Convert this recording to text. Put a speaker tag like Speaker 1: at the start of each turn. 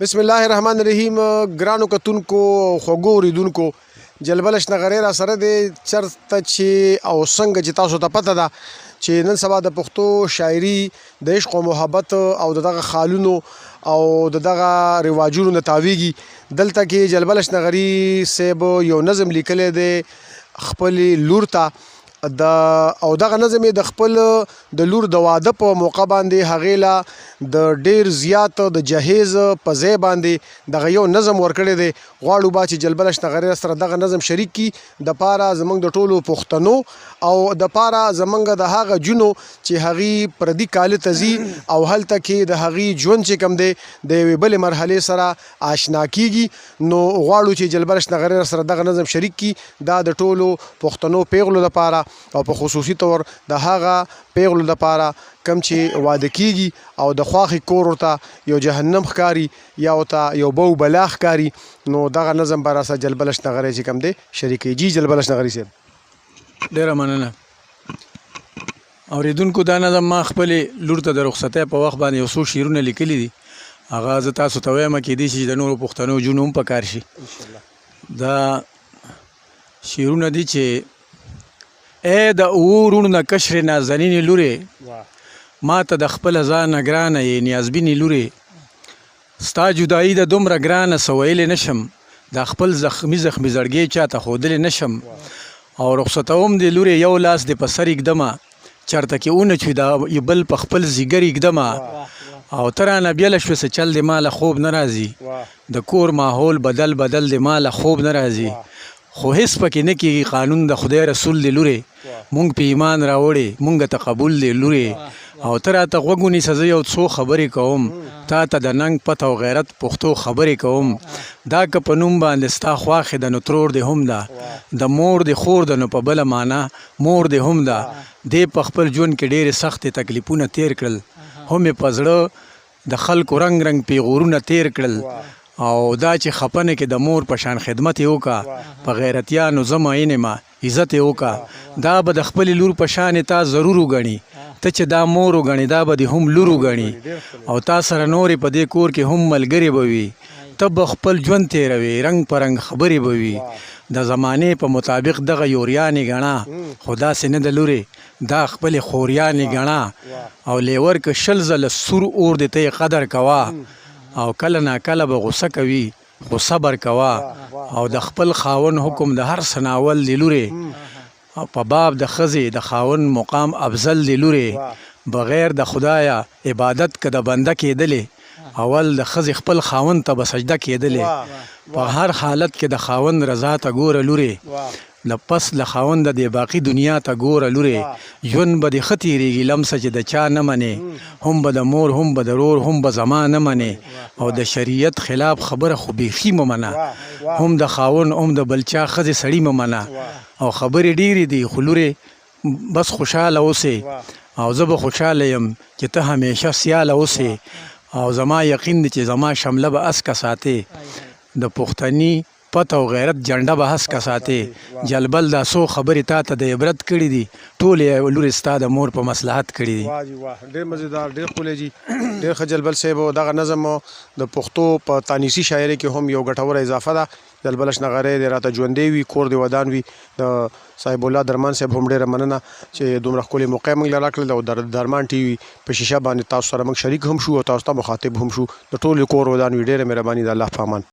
Speaker 1: بسم الله الرحمن الرحیم. ګرانو کتونکو خوږو اوریدونکو جلبل اشنغرې را سره دی چرته چې او څنګه چې تاسو ته پته ده چې نن سبا د پښتو شاعري د عشق او محبت او دغه خالونو او دغه رواجونو نه تاویږي. دلته کې جلبل اشنغري صاحب یو نظم لیکلی دی خپلې لور ته او دغه نظم یې د خپل د لور د واده په موقع باندې هغې له د ډیر زیات د جهیز په ځای باندې دغه یو نظم ورکړی دی. غواړو به چې جلبل اشنغري سره دغه نظم شریک کړي د پاره زموږ د ټولو پښتنو او د پاره زموږ د هغه جنو چې هغې پردي کالي ته ځي او هلته کې د هغې ژوند چې کوم دی د یوې بلې مرحلې سره آشنا کیږي. نو غواړو چې جلبل اشنغري سره دغه نظم شریک کړي. دا د ټولو پښتنو پیغلو لپاره او په خصوصي طور د هغه پیغلو لپاره کم چې واده کیږي او د خواښې کور ورته یو جهنم ښکاري یا ورته یو بو بلا ښکاري. نو دغه نظم به راسره جلبل اشنغري چې کوم دی شریکوي. جی جلبل اشنغري صاحب
Speaker 2: ډیره مننه. اوریدونکو دا نظم ما خپلې لور ته د رخصتۍ په وخت باندې یو څو شعرونه لیکلي دي. هغه زه تاسو ته وایم کیدای شي چې د نورو پښتنو جنو هم په کار شي. دا شعرونه دي چې ای د اورونو نه کشر نازنینې لورې ما ته د خپله ځانه ګرانه یې نیازبینې لورې ستا جدایي د دومره ګرانه څه ویلی نشم دا خپل زخمي زړګی چاته ښودلی نشم او رخصتوم دې لورې یو لاس دې په سر ایږدمه چېرته کې ونچوي دا بل په خپل ځیګر ایږدمه او ته رانه بیله شوې څه چل دې ماله خوب نه راځي د کور ماحول بدل دې ماله خوب نه راځي خو هیڅ پکې نه کېږي قانون د خدای رسول دی لورې مونږ په ایمان راوړې مونږ ته قبول دی لورې او ته راته غوږ ونیسه زه یو څو خبرې کوم تا ته د ننګ پت او غیرت پښتو خبرې کوم دا که په نوم باندې ستا خواښې ده نو ترور دې هم ده د مور دې خور ده نو په بله معنا مور دې هم ده دې په خپل ژوند کې ډېرې سختې تکلیفونه تیر کړل هم یې په زړه د خلکو رنګ پیغورونه تیر کړل او دا چې خپنه کې د مور په شان خدمت یې وکړه په غیرتیانو زه مین یم عزت یې وکړه دا به د خپلې لور په شان تا ضرور وګڼي ته چې دا مور وګڼي دا به دې هم لور وګڼي او تا سره نورې په دې کور کې هم ملګرې به وي ته به خپل ژوند تېروي رنګ په رنګ خبرې به وي د زمانې په مطابق دغه یوریانې ګڼه خو داسې نه د لورې دا خپلې خوریانې ګڼه او لیور که شل ځله سور اور دې ته یې قدر کوه او کله ناکله به غصه کوي خو صبر کوه او د خپل خاون حکم د هر څه ناول دی لورې او په باب د ښځې د خاون مقام افضل دی لورې بغیر د خدایه عبادت که د بنده کېدلې اول د ښځې خپل خاون ته به سجده کېدلې په هر حالت کې د خاون رضا ته ګوره لورې پس له خاوند د باقي دنیا ته ګوره لورې ژوند به دې ښه تېرېږي لمسه چې د چا نه منې هم به د مور هم به د رور هم به زما نه منې او د شریعت خلاف خبره خو بیخي مه منه هم د خاوند هم د بل چا ښځې سړي مه منه او خبرې ډېرې دي خو لورې بس خوشحاله اوسې او زه به خوشحاله یم چې ته همیشه سیاله اوسې او زما یقین دی چې زما شمله به اسکه ساتې د پښتني پت او غیرت جنډه به هسکه ساتې جلبل دا څو خبرې تا ته د عبرت کړي دي ټولې لورې ستا د مور په مصلحت کړي دي.
Speaker 1: واه جی واه ډېر مزیدار ډېر ښکلی جي ډېر ښه جلبل صاحب دغه نظم د پښتو په تانیسي شاعرۍ کې هم یو ګټوره اضافه ده. جلبل اشنغري دې راته ژوندی وي کور دې ودان وي. د صاحب الله درمان صاحب هم ډېره مننه چې دومره ښکلې موقع موږ له راکړل او د درمان ټي وي په شیشه باندې تاسو سره موږ شریک هم شو او تاسو ته مخاطب هم شو د ټولو کور ودان وي. ډېره مهرباني د الله په امان.